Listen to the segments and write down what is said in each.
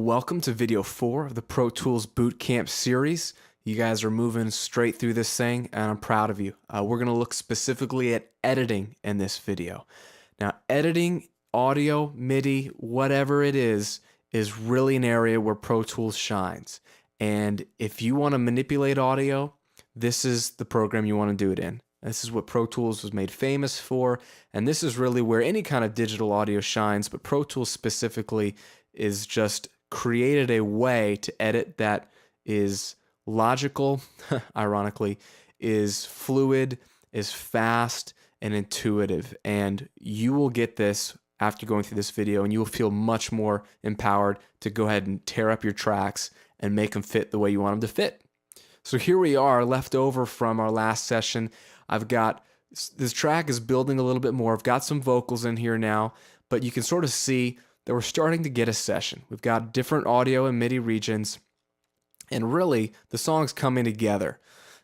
welcome to video 4 of the Pro Tools Bootcamp series. You guys are moving straight through this thing, and I'm proud of you. We're going to look specifically at editing in this video. Now, editing, audio, MIDI, whatever it is really an area where Pro Tools shines. And if you want to manipulate audio, this is the program you want to do it in. This is what Pro Tools was made famous for, and this is really where any kind of digital audio shines, but Pro Tools specifically is just created a way to edit that is logical, ironically, is fluid, is fast, and intuitive. And you will get this after going through this video, and you will feel much more empowered to go ahead and tear up your tracks and make them fit the way you want them to fit. So here we are, left over from our last session. I've got, this track is building a little bit more. I've got some vocals in here now, but you can sort of see that we're starting to get a session. We've got different audio and MIDI regions, and really the song's coming together.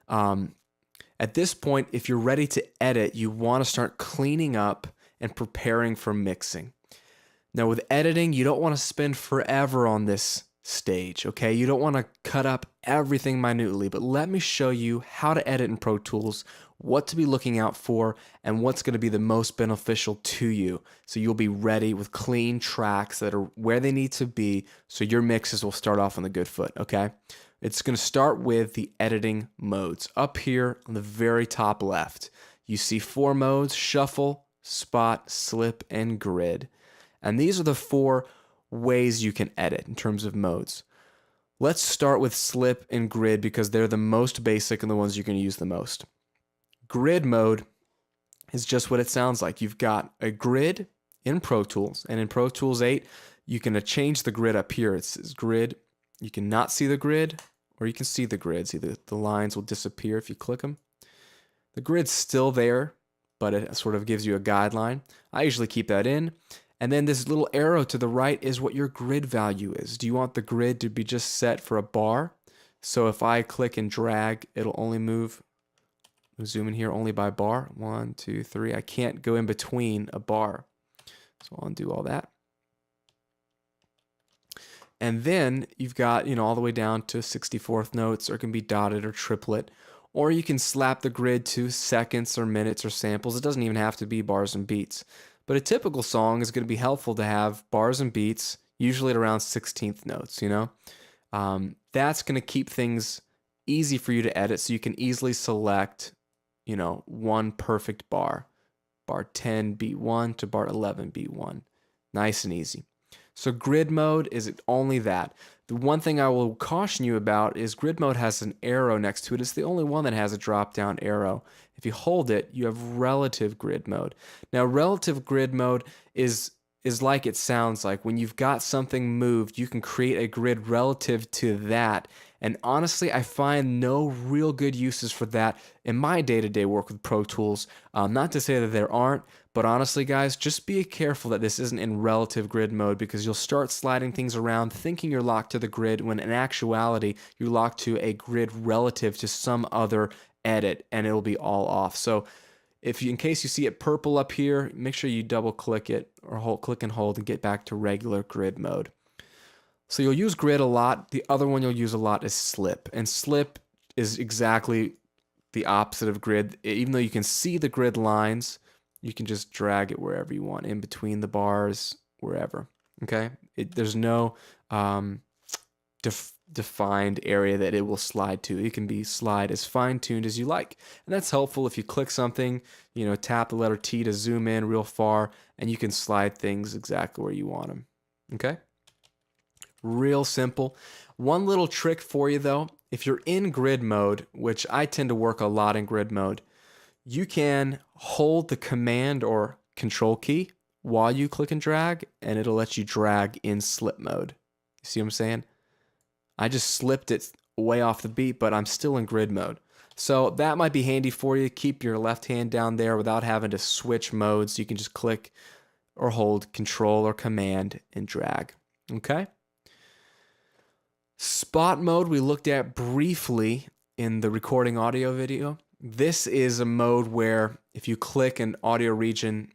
At this point, if you're ready to edit, you want to start cleaning up and preparing for mixing. Now with editing, you don't want to spend forever on this stage, okay? You don't want to cut up everything minutely, but let me show you how to edit in Pro Tools, what to be looking out for, and what's going to be the most beneficial to you, so you'll be ready with clean tracks that are where they need to be, so your mixes will start off on the good foot, okay? It's going to start with the editing modes. Up here on the very top left, you see 4 modes: shuffle, spot, slip, and grid. And these are the 4 ways you can edit in terms of modes. Let's start with slip and grid because they're the most basic and the ones you're going to use the most. Grid mode is just what it sounds like. You've got a grid in Pro Tools, and in Pro Tools 8 you can change the grid up here. It says grid. You can not see the grid, or you can see the grid. See, the lines will disappear if you click them. The grid's still there, but it sort of gives you a guideline. I usually keep that in. And then this little arrow to the right is what your grid value is. Do you want the grid to be just set for a bar? So if I click and drag, it'll only move, zoom in here, only by bar. 1, 2, 3. I can't go in between a bar. So I'll undo all that. And then you've got, all the way down to 64th notes, or it can be dotted or triplet. Or you can slap the grid to seconds or minutes or samples. It doesn't even have to be bars and beats. But a typical song is going to be helpful to have bars and beats, usually at around 16th notes, That's going to keep things easy for you to edit, so you can easily select, one perfect bar. Bar 10, beat 1 to bar 11, beat 1. Nice and easy. So grid mode is only that. The one thing I will caution you about is grid mode has an arrow next to it. It's the only one that has a drop-down arrow. If you hold it, you have relative grid mode. Now, relative grid mode is like it sounds like. When you've got something moved, you can create a grid relative to that. And honestly, I find no real good uses for that in my day-to-day work with Pro Tools. Not to say that there aren't, but honestly, guys, just be careful that this isn't in relative grid mode, because you'll start sliding things around thinking you're locked to the grid when in actuality you're locked to a grid relative to some other edit, and it'll be all off. So in case you see it purple up here, make sure you double click it or click and hold and get back to regular grid mode. So you'll use grid a lot. The other one you'll use a lot is slip. And slip is exactly the opposite of grid. Even though you can see the grid lines, you can just drag it wherever you want, in between the bars, wherever. Okay? There's no defined area that it will slide to. It can be slide as fine-tuned as you like. And that's helpful if you click something, tap the letter T to zoom in real far, and you can slide things exactly where you want them. Okay? Real simple. One little trick for you though, if you're in grid mode, which I tend to work a lot in grid mode, you can hold the command or control key while you click and drag, and it'll let you drag in slip mode. You see what I'm saying? I just slipped it way off the beat, but I'm still in grid mode. So that might be handy for you. Keep your left hand down there without having to switch modes. You can just click or hold control or command and drag. Okay? Spot mode we looked at briefly in the recording audio video. This is a mode where if you click an audio region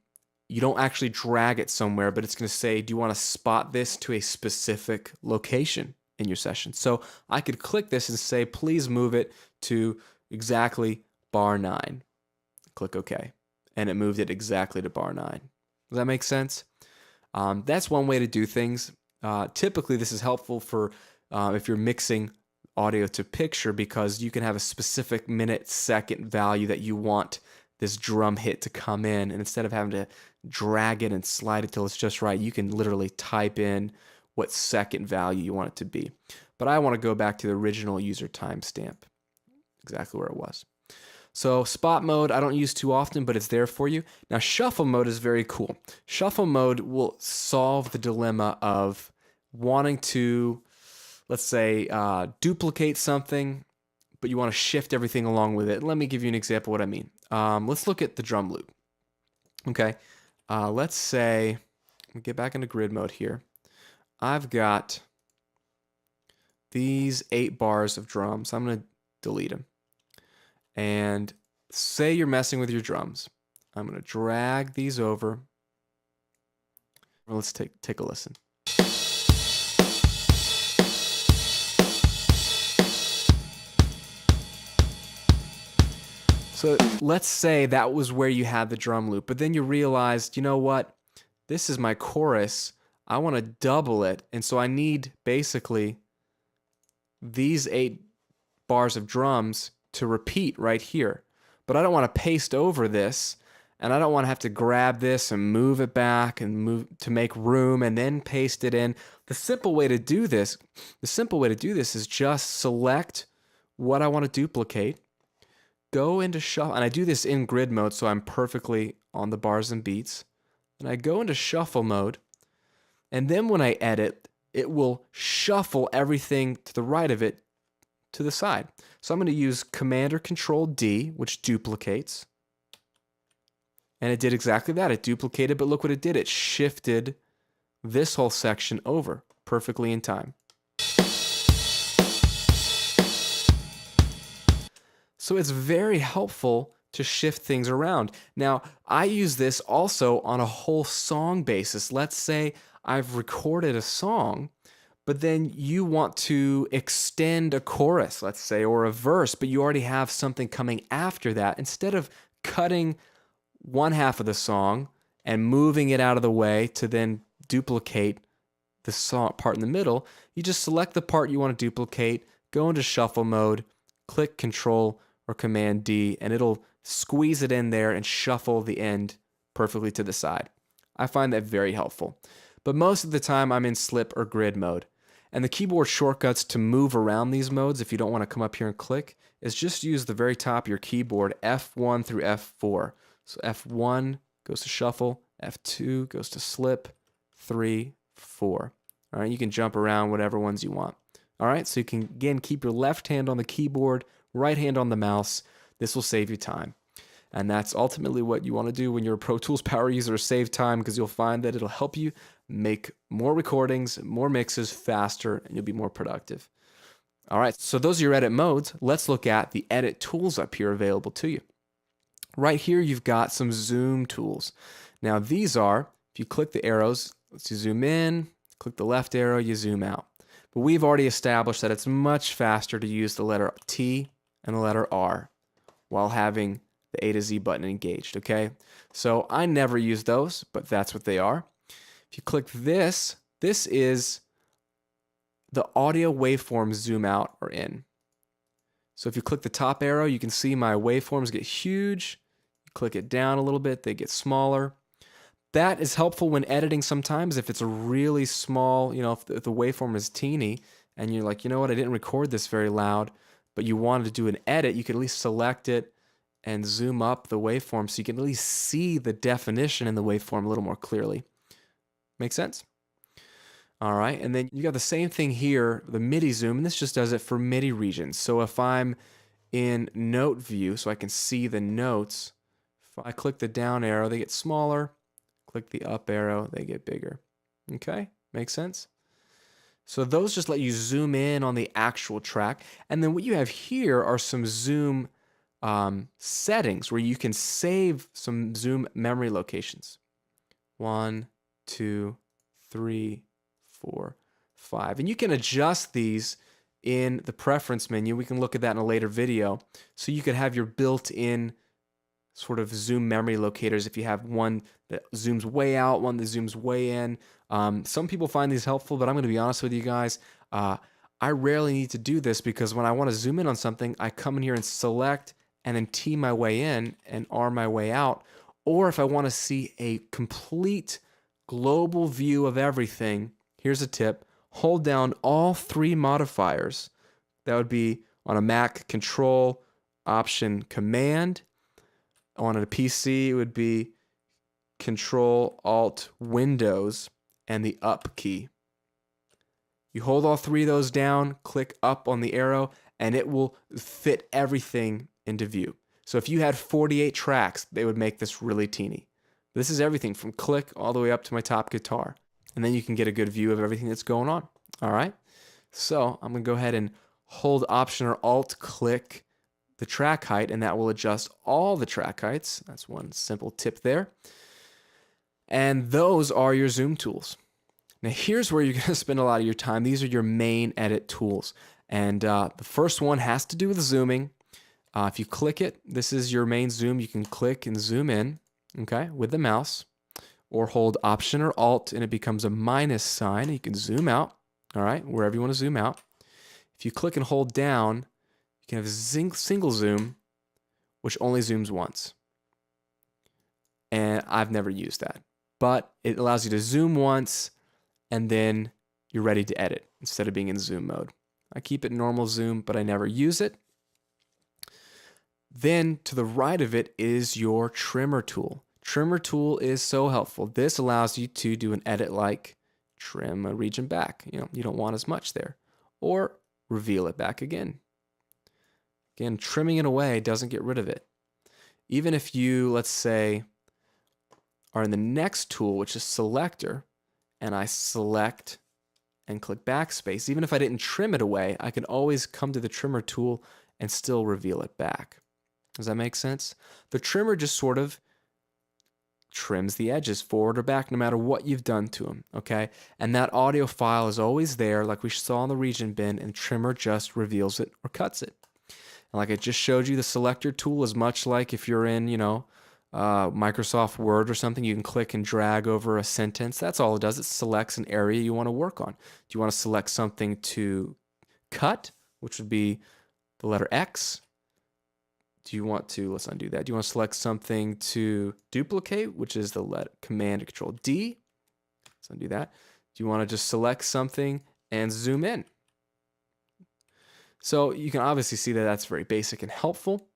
you don't actually drag it somewhere, but it's going to say, do you want to spot this to a specific location in your session? So I could click this and say, please move it to exactly bar 9. Click OK. And it moved it exactly to bar 9. Does that make sense? That's one way to do things. Typically, this is helpful for if you're mixing audio to picture, because you can have a specific minute, second value that you want this drum hit to come in. And instead of having to drag it and slide it till it's just right, you can literally type in what second value you want it to be. But I want to go back to the original user timestamp, exactly where it was. So spot mode, I don't use too often, but it's there for you. Now shuffle mode is very cool. Shuffle mode will solve the dilemma of wanting to, let's say, duplicate something, but you want to shift everything along with it. Let me give you an example of what I mean. Let's look at the drum loop. Okay, let's say, get back into grid mode here. I've got these 8 bars of drums. I'm going to delete them. And say you're messing with your drums. I'm going to drag these over. Let's take a listen. So let's say that was where you had the drum loop, but then you realized, you know what? This is my chorus. I want to double it. And so I need basically these 8 bars of drums to repeat right here. But I don't want to paste over this, and I don't want to have to grab this and move it back and move to make room and then paste it in. The simple way to do this is just select what I want to duplicate, go into shuffle, and I do this in grid mode so I'm perfectly on the bars and beats. And I go into shuffle mode, and then when I edit, it will shuffle everything to the right of it to the side. So I'm going to use Command or Control D, which duplicates. And it did exactly that. It duplicated, but look what it did. It shifted this whole section over perfectly in time. So it's very helpful to shift things around. Now, I use this also on a whole song basis. Let's say I've recorded a song, but then you want to extend a chorus, let's say, or a verse, but you already have something coming after that. Instead of cutting one half of the song and moving it out of the way to then duplicate the song part in the middle, you just select the part you want to duplicate, go into shuffle mode, click Control or Command D, and it'll squeeze it in there and shuffle the end perfectly to the side. I find that very helpful. But most of the time I'm in slip or grid mode. And the keyboard shortcuts to move around these modes, if you don't want to come up here and click, is just use the very top of your keyboard, F1 through F4. So F1 goes to shuffle, F2 goes to slip, 3, 4. All right, you can jump around whatever ones you want. All right, so you can, again, keep your left hand on the keyboard, right hand on the mouse. This will save you time. And that's ultimately what you want to do when you're a Pro Tools power user, save time, because you'll find that it'll help you make more recordings, more mixes faster, and you'll be more productive. All right, so those are your edit modes. Let's look at the edit tools up here available to you. Right here, you've got some zoom tools. Now these are, if you click the arrows, let's zoom in, click the left arrow, you zoom out. But we've already established that it's much faster to use the letter T and the letter R while having the A to Z button engaged, okay? So I never use those, but that's what they are. If you click this, this is the audio waveforms zoom out or in. So if you click the top arrow, you can see my waveforms get huge. You click it down a little bit, they get smaller. That is helpful when editing sometimes if it's a really small, if the waveform is teeny and you're like, you know what, I didn't record this very loud, but you wanted to do an edit, you could at least select it and zoom up the waveform so you can at least see the definition in the waveform a little more clearly. Make sense? All right, and then you got the same thing here, the MIDI zoom, and this just does it for MIDI regions. So if I'm in note view, so I can see the notes, if I click the down arrow, they get smaller. Click the up arrow, they get bigger. Okay, makes sense? So those just let you zoom in on the actual track. And then what you have here are some zoom settings where you can save some zoom memory locations. 1, 2, 3, 4, 5. And you can adjust these in the preference menu. We can look at that in a later video. So you could have your built-in sort of zoom memory locators if you have one that zooms way out, one that zooms way in. Some people find these helpful, but I'm going to be honest with you guys. I rarely need to do this because when I want to zoom in on something, I come in here and select and then T my way in and R my way out. Or if I want to see a complete global view of everything, here's a tip. Hold down all three modifiers. That would be on a Mac, Control, Option, Command. On a PC, it would be Control, Alt, Windows, and the up key. You hold all three of those down, click up on the arrow, and it will fit everything into view. So if you had 48 tracks, they would make this really teeny. This is everything from click all the way up to my top guitar. And then you can get a good view of everything that's going on. All right. So I'm going to go ahead and hold Option or Alt, click the track height, and that will adjust all the track heights. That's one simple tip there. And those are your zoom tools. Now here's where you're going to spend a lot of your time. These are your main edit tools. And the first one has to do with zooming. If you click it, this is your main zoom. You can click and zoom in, okay, with the mouse, or hold Option or Alt and it becomes a minus sign. You can zoom out, all right, wherever you want to zoom out. If you click and hold down, you can have single zoom, which only zooms once. And I've never used that, but it allows you to zoom once and then you're ready to edit instead of being in zoom mode. I keep it normal zoom, but I never use it. Then to the right of it is your trimmer tool. Trimmer tool is so helpful. This allows you to do an edit like trim a region back. You don't want as much there, or reveal it back again. Again, trimming it away doesn't get rid of it. Even if you, let's say, are in the next tool, which is selector, and I select and click backspace, even if I didn't trim it away, I can always come to the trimmer tool and still reveal it back. Does that make sense? The trimmer just sort of trims the edges forward or back no matter what you've done to them, okay? And that audio file is always there like we saw in the region bin, and trimmer just reveals it or cuts it. And like I just showed you, the selector tool is much like if you're in, Microsoft Word or something, you can click and drag over a sentence. That's all it does. It selects an area you want to work on. Do you want to select something to cut, which would be the letter X? Do you want to, let's undo that. Do you want to select something to duplicate, which is the Command Control D? Let's undo that. Do you want to just select something and zoom in? So you can obviously see that that's very basic and helpful.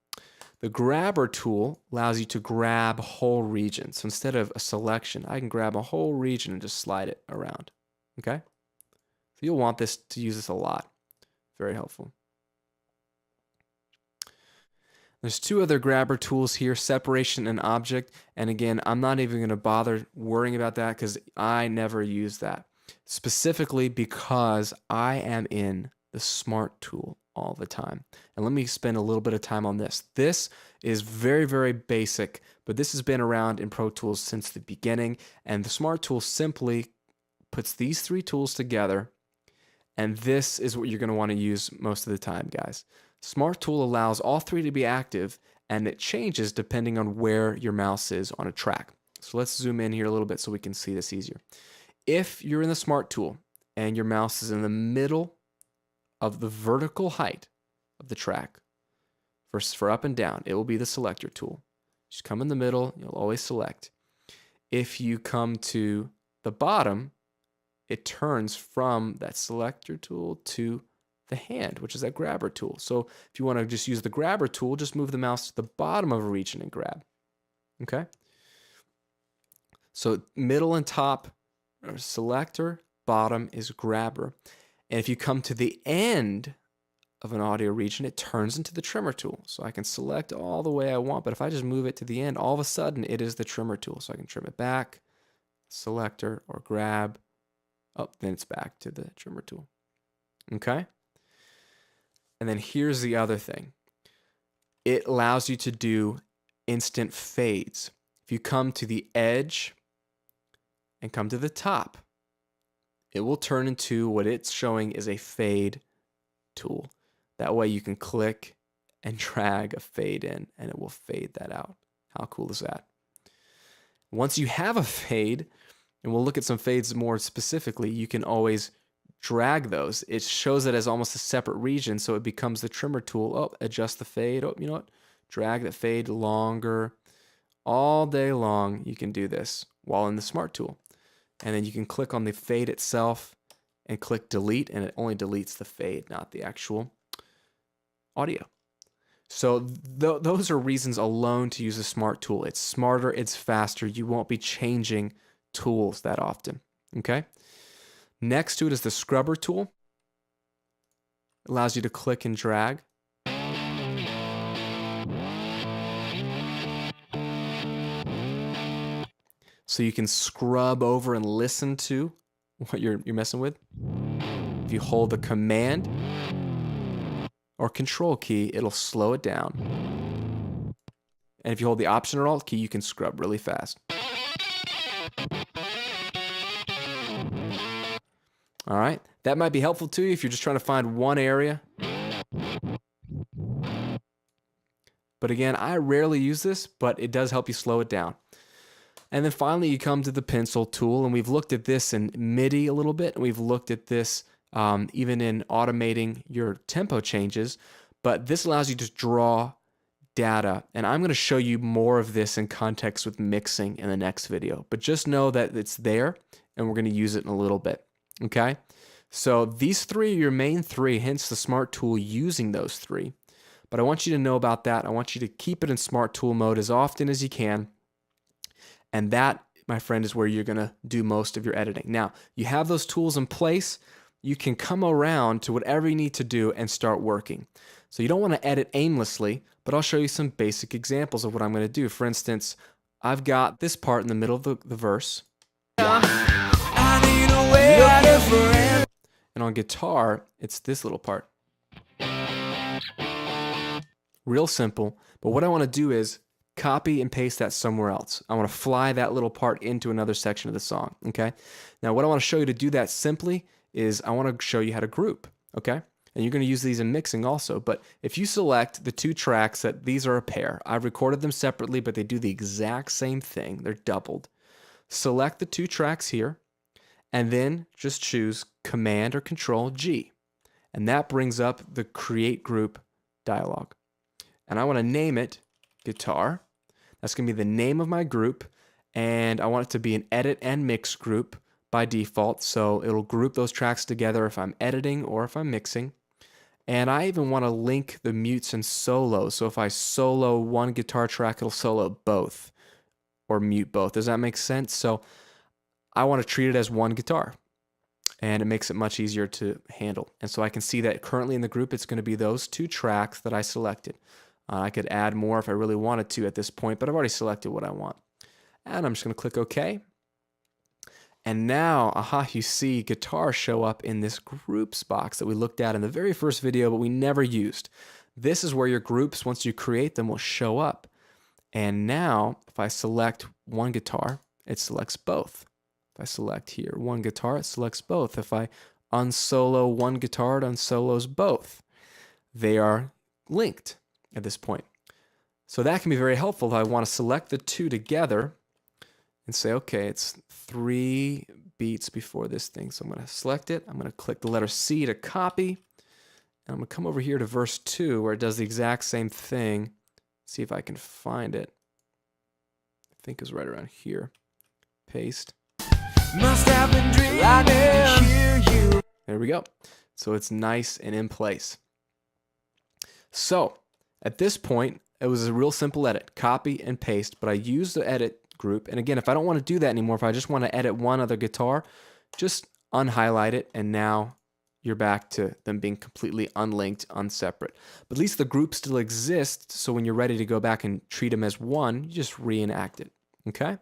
The grabber tool allows you to grab whole regions. So instead of a selection, I can grab a whole region and just slide it around. Okay? So you'll want this to use this a lot. Very helpful. There's two other grabber tools here, separation and object. And again, I'm not even going to bother worrying about that because I never use that. Specifically because I am in the smart tool all the time. And let me spend a little bit of time on this. This is very, very basic, but this has been around in Pro Tools since the beginning. And the smart tool simply puts these three tools together. And this is what you're going to want to use most of the time, guys. Smart tool allows all three to be active, and it changes depending on where your mouse is on a track. So let's zoom in here a little bit so we can see this easier. If you're in the smart tool and your mouse is in the middle of the vertical height of the track, for up and down, it will be the selector tool. Just come in the middle, you'll always select. If you come to the bottom, it turns from that selector tool to the hand, which is that grabber tool. So if you want to just use the grabber tool, just move the mouse to the bottom of a region and grab. Okay? So middle and top are selector, bottom is grabber. And if you come to the end of an audio region, it turns into the trimmer tool. So I can select all the way I want, but if I just move it to the end, all of a sudden it is the trimmer tool. So I can trim it back, selector, or grab. Oh, then it's back to the trimmer tool. Okay? And then here's the other thing. It allows you to do instant fades. If you come to the edge and come to the top, it will turn into what it's showing is a fade tool. That way you can click and drag a fade in and it will fade that out. How cool is that? Once you have a fade, and we'll look at some fades more specifically, you can always drag those. It shows it as almost a separate region, so it becomes the trimmer tool. Oh, adjust the fade. Oh, you know what? Drag that fade longer. All day long, you can do this while in the Smart Tool. And then you can click on the fade itself and click delete, and it only deletes the fade, not the actual audio. So those are reasons alone to use a Smart Tool. It's smarter, it's faster. You won't be changing tools that often, okay? Next to it is the Scrubber tool. It allows you to click and drag. So you can scrub over and listen to what you're messing with. If you hold the Command or Control key, it'll slow it down. And if you hold the Option or Alt key, you can scrub really fast. All right, that might be helpful to you if you're just trying to find one area. But again, I rarely use this, but it does help you slow it down. And then finally, you come to the pencil tool, and we've looked at this in MIDI a little bit, and we've looked at this even in automating your tempo changes, but this allows you to draw data, and I'm going to show you more of this in context with mixing in the next video, but just know that it's there, and we're going to use it in a little bit, okay? So these three are your main three, hence the Smart Tool using those three, but I want you to know about that. I want you to keep it in Smart Tool mode as often as you can. And that, my friend, is where you're going to do most of your editing. Now, you have those tools in place. You can come around to whatever you need to do and start working. So you don't want to edit aimlessly, but I'll show you some basic examples of what I'm going to do. For instance, I've got this part in the middle of the verse. And on guitar, it's this little part. Real simple, but what I want to do is copy and paste that somewhere else. I want to fly that little part into another section of the song, okay? Now, what I want to show you to do that simply is I want to show you how to group, okay? And you're going to use these in mixing also, but if you select the two tracks that these are a pair, I've recorded them separately, but they do the exact same thing. They're doubled. Select the two tracks here, and then just choose Command or Control G, and that brings up the Create Group dialog. And I want to name it Guitar. That's going to be the name of my group, and I want it to be an edit and mix group by default, so it'll group those tracks together if I'm editing or if I'm mixing. And I even want to link the mutes and solos, so if I solo one guitar track, it'll solo both or mute both. Does that make sense? So I want to treat it as one guitar, and it makes it much easier to handle. And so I can see that currently in the group, it's going to be those two tracks that I selected. I could add more if I really wanted to at this point, but I've already selected what I want. And I'm just going to click OK. And now, aha, you see guitar show up in this groups box that we looked at in the very first video, but we never used. This is where your groups, once you create them, will show up. And now, if I select one guitar, it selects both. If I select here one guitar, it selects both. If I unsolo one guitar, it unsolos both. They are linked at this point. So that can be very helpful if I want to select the two together and say, okay, it's 3 beats before this thing. So I'm going to select it. I'm going to click the letter C to copy. And I'm going to come over here to verse 2 where it does the exact same thing. See if I can find it. I think it's right around here. Paste. Must have been dreaming. There we go. So it's nice and in place. So at this point, it was a real simple edit, copy and paste, but I used the edit group. And again, if I don't want to do that anymore, if I just want to edit one other guitar, just unhighlight it, and now you're back to them being completely unlinked, unseparate. But at least the group still exists, so when you're ready to go back and treat them as one, you just reenact it, okay?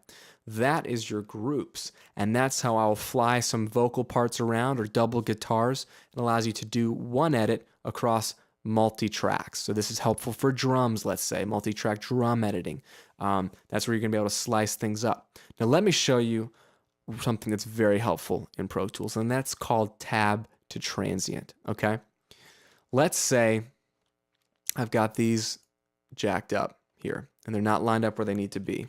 That is your groups, and that's how I'll fly some vocal parts around or double guitars. It allows you to do one edit across multi-tracks. So this is helpful for drums, let's say, multi-track drum editing. That's where you're going to be able to slice things up. Now let me show you something that's very helpful in Pro Tools, and that's called tab to transient, okay? Let's say I've got these jacked up here, and they're not lined up where they need to be.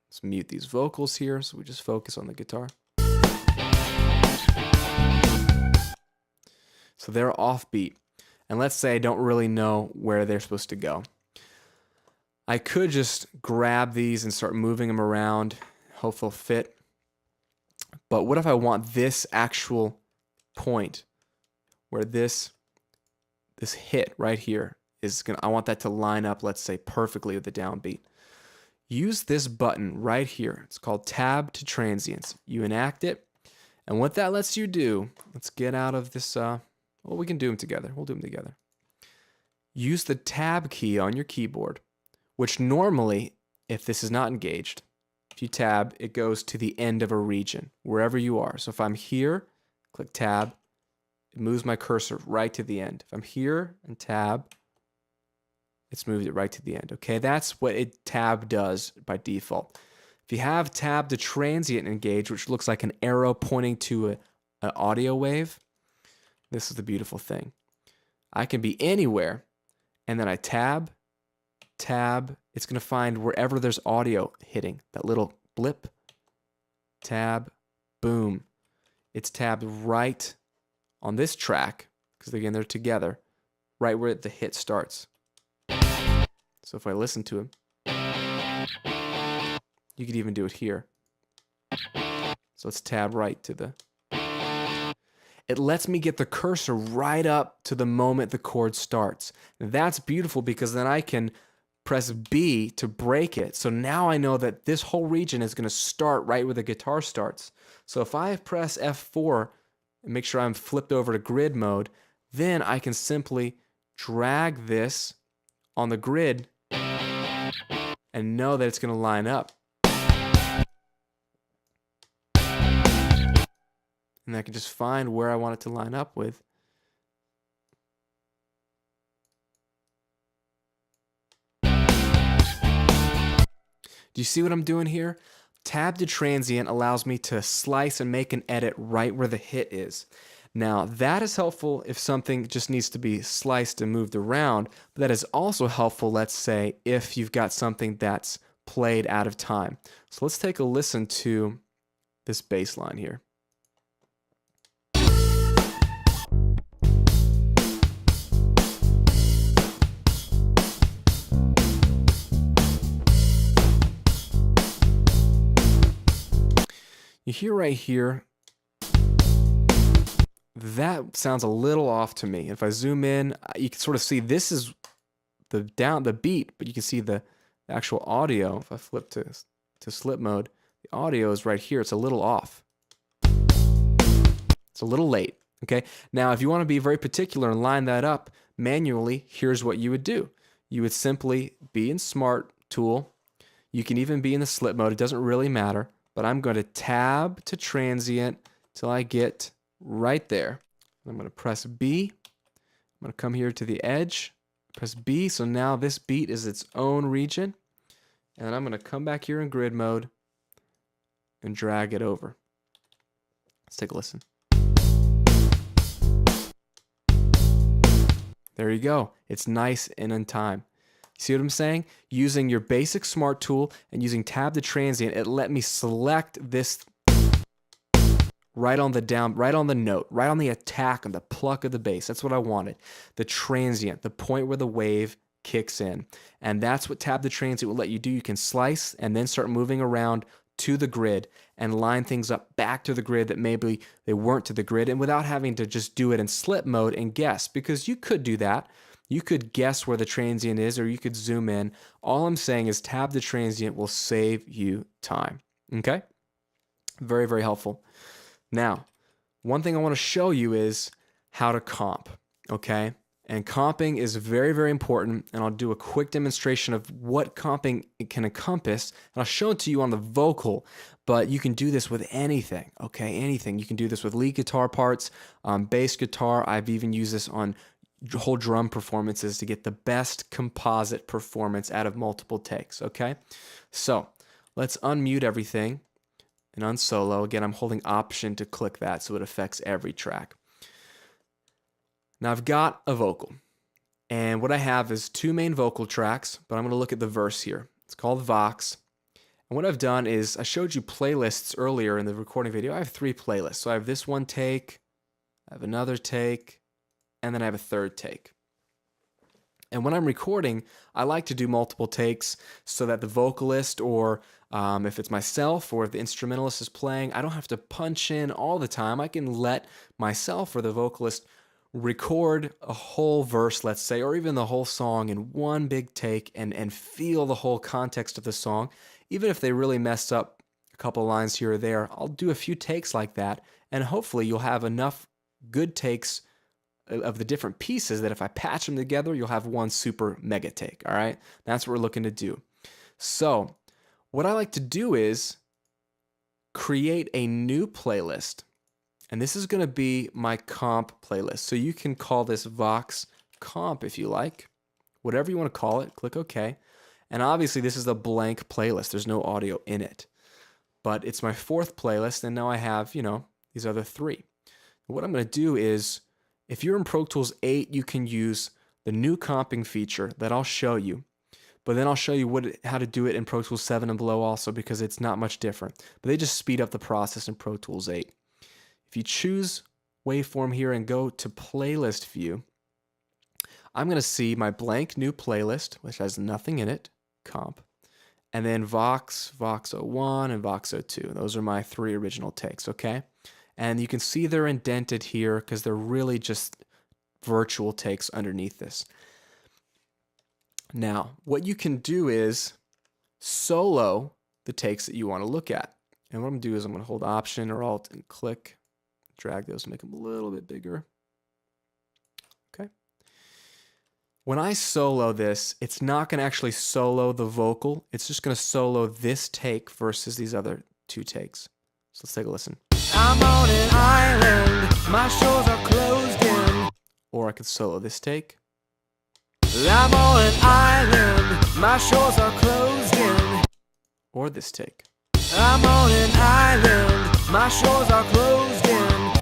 Let's mute these vocals here, so we just focus on the guitar. So they're offbeat, and let's say I don't really know where they're supposed to go. I could just grab these and start moving them around, hope they'll fit. But what if I want this actual point where this hit right here is gonna, I want that to line up, let's say, perfectly with the downbeat. Use this button right here. It's called tab to transients. You enact it, and what that lets you do, let's get out of this, well, we can do them together. We'll do them together. Use the tab key on your keyboard, which normally, if this is not engaged, if you tab, it goes to the end of a region, wherever you are. So if I'm here, click tab, it moves my cursor right to the end. If I'm here and tab, it's moved it right to the end. Okay, that's what a tab does by default. If you have tab to transient engaged, which looks like an arrow pointing to an audio wave, this is the beautiful thing. I can be anywhere, and then I tab, it's going to find wherever there's audio hitting, that little blip, tab, boom. It's tabbed right on this track, because again, they're together, right where the hit starts. So if I listen to him, you could even do it here. So let's tab right to the... It lets me get the cursor right up to the moment the chord starts. And that's beautiful because then I can press B to break it. So now I know that this whole region is going to start right where the guitar starts. So if I press F4 and make sure I'm flipped over to grid mode, then I can simply drag this on the grid and know that it's going to line up. And I can just find where I want it to line up with. Do you see what I'm doing here? Tab to transient allows me to slice and make an edit right where the hit is. Now, that is helpful if something just needs to be sliced and moved around, but that is also helpful, let's say, if you've got something that's played out of time. So let's take a listen to this bass line here. You hear right here, that sounds a little off to me. If I zoom in, you can sort of see this is the beat, but you can see the actual audio. If I flip to slip mode, the audio is right here. It's a little off. It's a little late. Okay. Now, if you want to be very particular and line that up manually, here's what you would do. You would simply be in Smart Tool. You can even be in the slip mode. It doesn't really matter. But I'm going to tab to transient till I get right there. I'm going to press B. I'm going to come here to the edge, press B. So now this beat is its own region. And I'm going to come back here in grid mode and drag it over. Let's take a listen. There you go. It's nice and in time. See what I'm saying? Using your basic Smart Tool and using tab to transient, it let me select this right on the down, right on the note, right on the attack and the pluck of the bass. That's what I wanted. The transient, the point where the wave kicks in. And that's what tab to transient will let you do. You can slice and then start moving around to the grid and line things up back to the grid that maybe they weren't to the grid, and without having to just do it in slip mode and guess, because you could do that. You could guess where the transient is, or you could zoom in. All I'm saying is tab to transient will save you time. Okay? Very, very helpful. Now, one thing I want to show you is how to comp. Okay? And comping is very, very important, and I'll do a quick demonstration of what comping can encompass, and I'll show it to you on the vocal, but you can do this with anything, okay? Anything. You can do this with lead guitar parts, bass guitar. I've even used this on whole drum performances to get the best composite performance out of multiple takes, okay? So let's unmute everything, and unsolo. Again, I'm holding Option to click that so it affects every track. Now I've got a vocal, and what I have is 2 main vocal tracks, but I'm going to look at the verse here. It's called Vox. And what I've done is I showed you playlists earlier in the recording video. I have 3 playlists. So I have this one take, I have another take, and then I have a third take. And when I'm recording, I like to do multiple takes so that the vocalist, or if it's myself or if the instrumentalist is playing, I don't have to punch in all the time. I can let myself or the vocalist record a whole verse, let's say, or even the whole song in one big take and feel the whole context of the song. Even if they really mess up a couple lines here or there, I'll do a few takes like that, and hopefully you'll have enough good takes of the different pieces that if I patch them together, you'll have one super mega take, all right? That's what we're looking to do. So what I like to do is create a new playlist, and this is going to be my comp playlist. So you can call this Vox Comp if you like, whatever you want to call it. Click OK. And obviously this is a blank playlist. There's no audio in it, but it's my 4th playlist, and now I have, you know, these other 3. What I'm going to do is, if you're in Pro Tools 8, you can use the new comping feature that I'll show you, but then I'll show you how to do it in Pro Tools 7 and below also, because it's not much different, but they just speed up the process in Pro Tools 8. If you choose waveform here and go to playlist view, I'm going to see my blank new playlist, which has nothing in it, comp, and then Vox, Vox 01, and Vox 02. Those are my 3 original takes, okay? And you can see they're indented here because they're really just virtual takes underneath this. Now, what you can do is solo the takes that you want to look at. And what I'm going to do is I'm going to hold Option or Alt and click, drag those, make them a little bit bigger. Okay. When I solo this, it's not going to actually solo the vocal. It's just going to solo this take versus these other 2 takes. So let's take a listen. I'm on an island, my shores are closed in. Or I could solo this take. I'm on an island, my shores are closed in. Or this take. I'm on an island, my shores are closed in.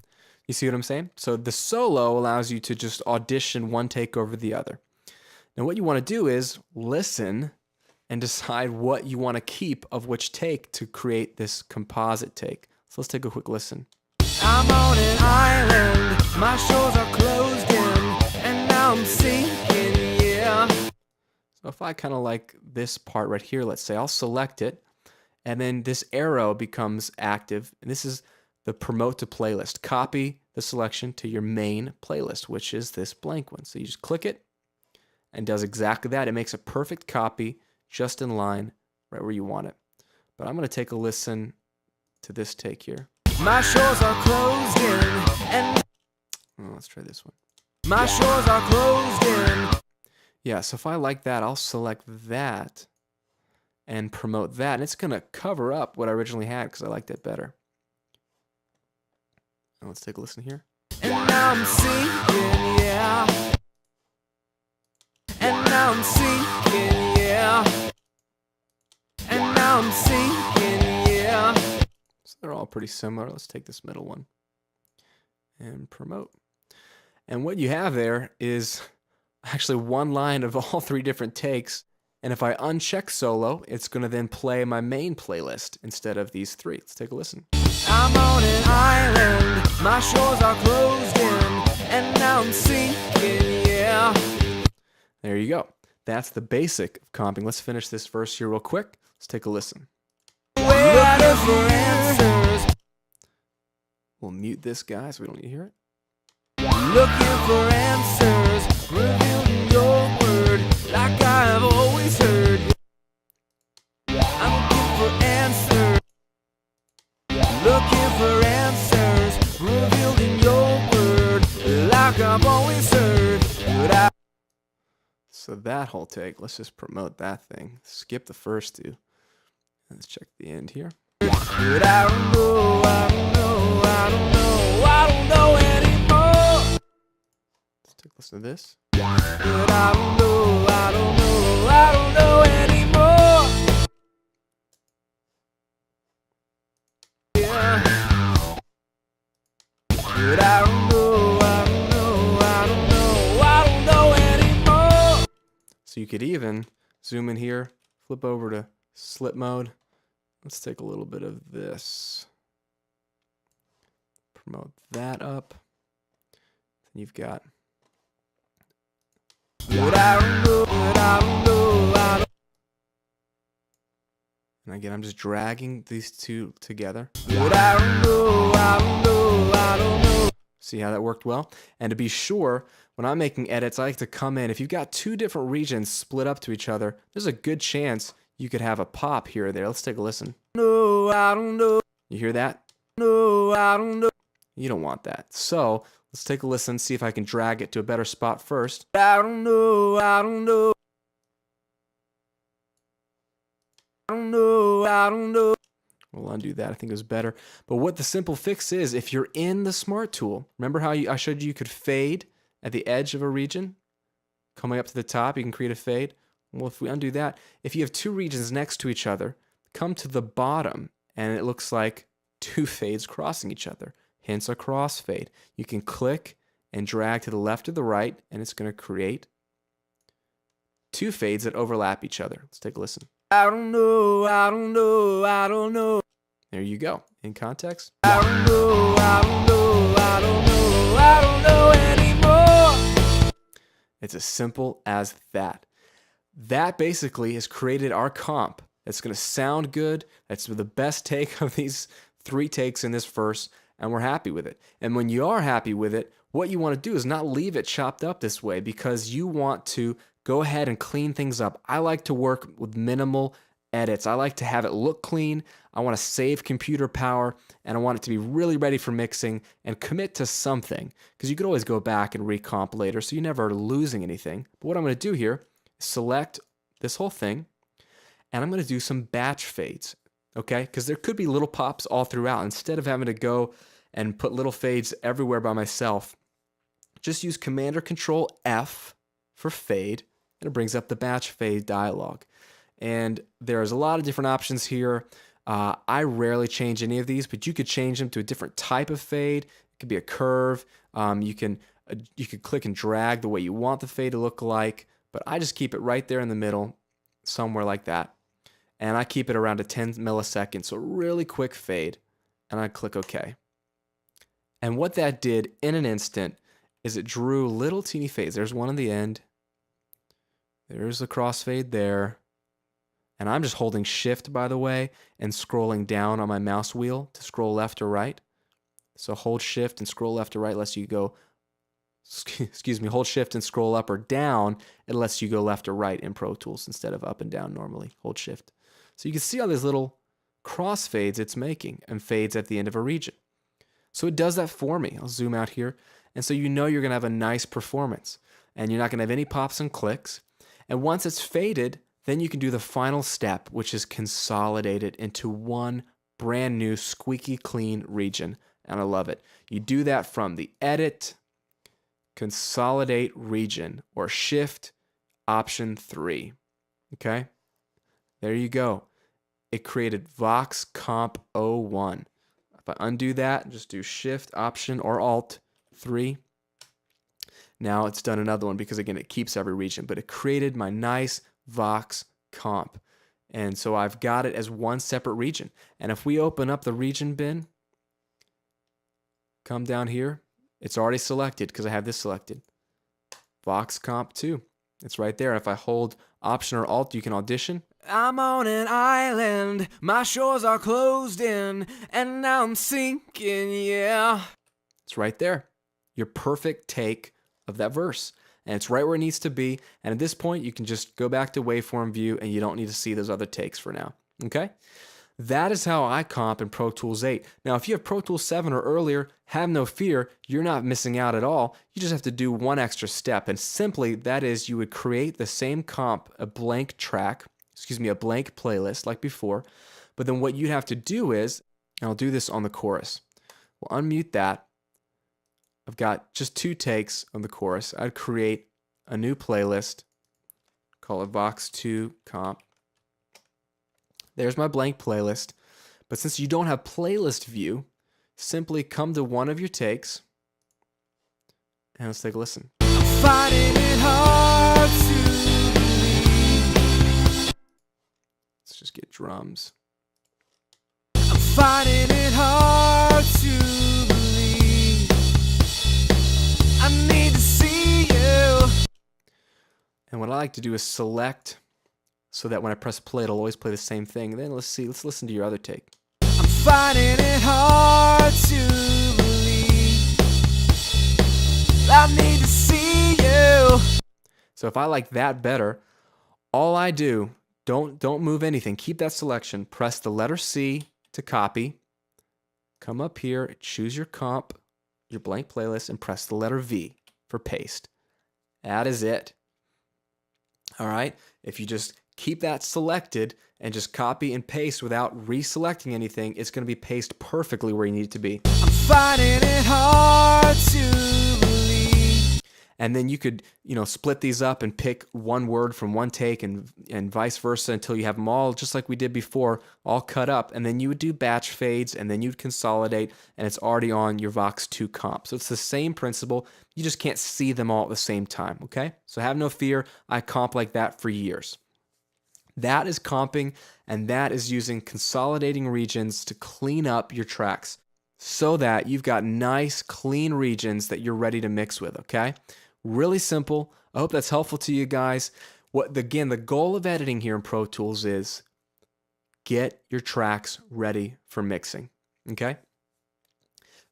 You see what I'm saying? So the solo allows you to just audition one take over the other. Now what you want to do is listen and decide what you want to keep of which take to create this composite take. So let's take a quick listen. I'm on an island, my shores are closed in, and now I'm sinking, yeah. So if I kind of like this part right here, let's say, I'll select it, and then this arrow becomes active, and this is the promote to playlist. Copy the selection to your main playlist, which is this blank one. So you just click it, and does exactly that. It makes a perfect copy, just in line, right where you want it. But I'm going to take a listen to this take here. My shores are closed in, and let's try this one. My shores are closed in. Yeah, so if I like that, I'll select that and promote that, and it's going to cover up what I originally had because I liked it better. Now let's take a listen here. And now I'm sinking, yeah. And now I'm sinking, yeah. And now I'm sinking, yeah. So they're all pretty similar. Let's take this middle one and promote. And what you have there is actually one line of all 3 different takes. And if I uncheck solo, it's going to then play my main playlist instead of these 3. Let's take a listen. I'm on an island, my shores are closed in, and now I'm sinking, yeah. There you go. That's the basic of comping. Let's finish this verse here real quick. Let's take a listen. Looking for answers. We'll mute this guy so we don't need to hear it. Looking for answers, revealed in your word, like I have always heard. I'm looking for answers. Looking for answers, revealed in your word, like I've always heard. So that whole take, let's just promote that thing. Skip the first 2. Let's check the end here. But I don't know, I don't know, I don't know, I don't know anymore. Let's take a listen to this. But I don't know, I don't know, I don't know anymore. So you could even zoom in here, flip over to slip mode. Let's take a little bit of this. Promote that up. Then you've got. And again, I'm just dragging these two together. See how that worked well? And to be sure, when I'm making edits, I like to come in. If you've got two different regions split up to each other, there's a good chance you could have a pop here or there. Let's take a listen. No, I don't know. You hear that? No, I don't know. You don't want that. So let's take a listen, see if I can drag it to a better spot first. I don't know, I don't know. I don't know, I don't know. We'll undo that. I think it was better. But what the simple fix is, if you're in the Smart Tool, remember how I showed you could fade at the edge of a region? Coming up to the top, you can create a fade. Well, if we undo that, if you have two regions next to each other, come to the bottom, and it looks like two fades crossing each other, hence a crossfade. You can click and drag to the left or the right, and it's going to create two fades that overlap each other. Let's take a listen. I don't know, I don't know, I don't know. There you go. In context. I don't know, I don't know, I don't know, I don't know anymore. It's as simple as that. That basically has created our comp. It's going to sound good. That's the best take of these 3 takes in this verse, and we're happy with it. And when you are happy with it, what you want to do is not leave it chopped up this way, because you want to go ahead and clean things up. I like to work with minimal edits. I like to have it look clean. I want to save computer power, and I want it to be really ready for mixing and commit to something, because you could always go back and recomp later, so you never are losing anything. But what I'm going to do here is select this whole thing, and I'm going to do some batch fades, okay? Because there could be little pops all throughout. Instead of having to go and put little fades everywhere by myself, just use Command or Control F for fade, and it brings up the batch fade dialog. And there's a lot of different options here. I rarely change any of these, but you could change them to a different type of fade. It could be a curve. You could click and drag the way you want the fade to look like, but I just keep it right there in the middle, somewhere like that. And I keep it around a 10 milliseconds, so really quick fade, and I click OK. And what that did in an instant is it drew little teeny fades. There's one on the end. There's a crossfade there. And I'm just holding Shift, by the way, and scrolling down on my mouse wheel to scroll left or right. So hold Shift and scroll left or right lets you go, hold Shift and scroll up or down. It lets you go left or right in Pro Tools instead of up and down normally. Hold Shift. So you can see all these little crossfades it's making and fades at the end of a region. So it does that for me. I'll zoom out here. And so you know you're going to have a nice performance. And you're not going to have any pops and clicks. And once it's faded, then you can do the final step, which is consolidate it into one brand new squeaky clean region. And I love it. You do that from the Edit, Consolidate Region, or Shift Option 3. Okay? There you go. It created Vox Comp 01. If I undo that, just do Shift, Option, or Alt 3. Now it's done another one because, again, it keeps every region, but it created my nice Vox comp. And so I've got it as one separate region. And if we open up the region bin, come down here, it's already selected because I have this selected. Vox comp 2. It's right there. If I hold Option or Alt, you can audition. I'm on an island, my shores are closed in, and now I'm sinking, yeah. It's right there. Your perfect take of that verse. And it's right where it needs to be. And at this point, you can just go back to waveform view and you don't need to see those other takes for now. Okay? That is how I comp in Pro Tools 8. Now, if you have Pro Tools 7 or earlier, have no fear. You're not missing out at all. You just have to do one extra step. And simply, that is, you would create the same comp, a blank playlist like before. But then what you'd have to do is, and I'll do this on the chorus. We'll unmute that. I've got just 2 takes on the chorus. I'd create a new playlist, call it Vox 2 Comp. There's my blank playlist. But since you don't have playlist view, simply come to one of your takes, and let's take a listen. I'm finding it hard to believe just get drums. I'm finding it hard to believe I need to see you. And what I like to do is select so that when I press play, it'll always play the same thing. And then let's listen to your other take. I'm finding it hard to believe I need to see you. So if I like that better, all I do, don't move anything. Keep that selection. Press the letter C to copy. Come up here, choose your comp, your blank playlist, and press the letter V for paste. That is it. All right. If you just keep that selected and just copy and paste without reselecting anything, it's going to be pasted perfectly where you need it to be. I'm finding it hard to believe. And then you could, split these up and pick one word from one take and vice versa until you have them all, just like we did before, all cut up. And then you would do batch fades, and then you'd consolidate, and it's already on your Vox 2 comp. So it's the same principle. You just can't see them all at the same time, okay? So have no fear. I comp like that for years. That is comping, and that is using consolidating regions to clean up your tracks so that you've got nice, clean regions that you're ready to mix with, okay? Really simple. I hope that's helpful to you guys. Again, the goal of editing here in Pro Tools is get your tracks ready for mixing, okay?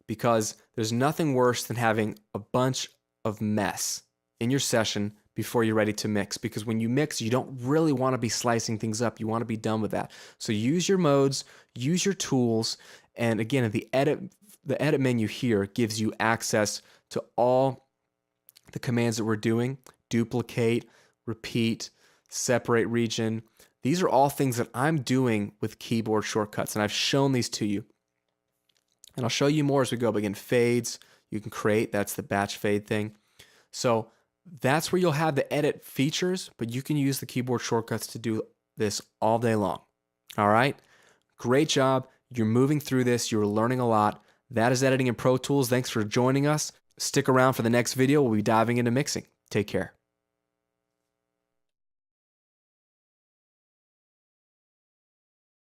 Because there's nothing worse than having a bunch of mess in your session before you're ready to mix, because when you mix, you don't really want to be slicing things up. You want to be done with that. So use your modes, use your tools, and again, the edit menu here gives you access to all the commands that we're doing: duplicate, repeat, separate region. These are all things that I'm doing with keyboard shortcuts, and I've shown these to you. And I'll show you more as we go. But again, fades, you can create. That's the batch fade thing. So that's where you'll have the edit features, but you can use the keyboard shortcuts to do this all day long. All right? Great job. You're moving through this. You're learning a lot. That is editing in Pro Tools. Thanks for joining us. Stick around for the next video. We'll be diving into mixing. Take care.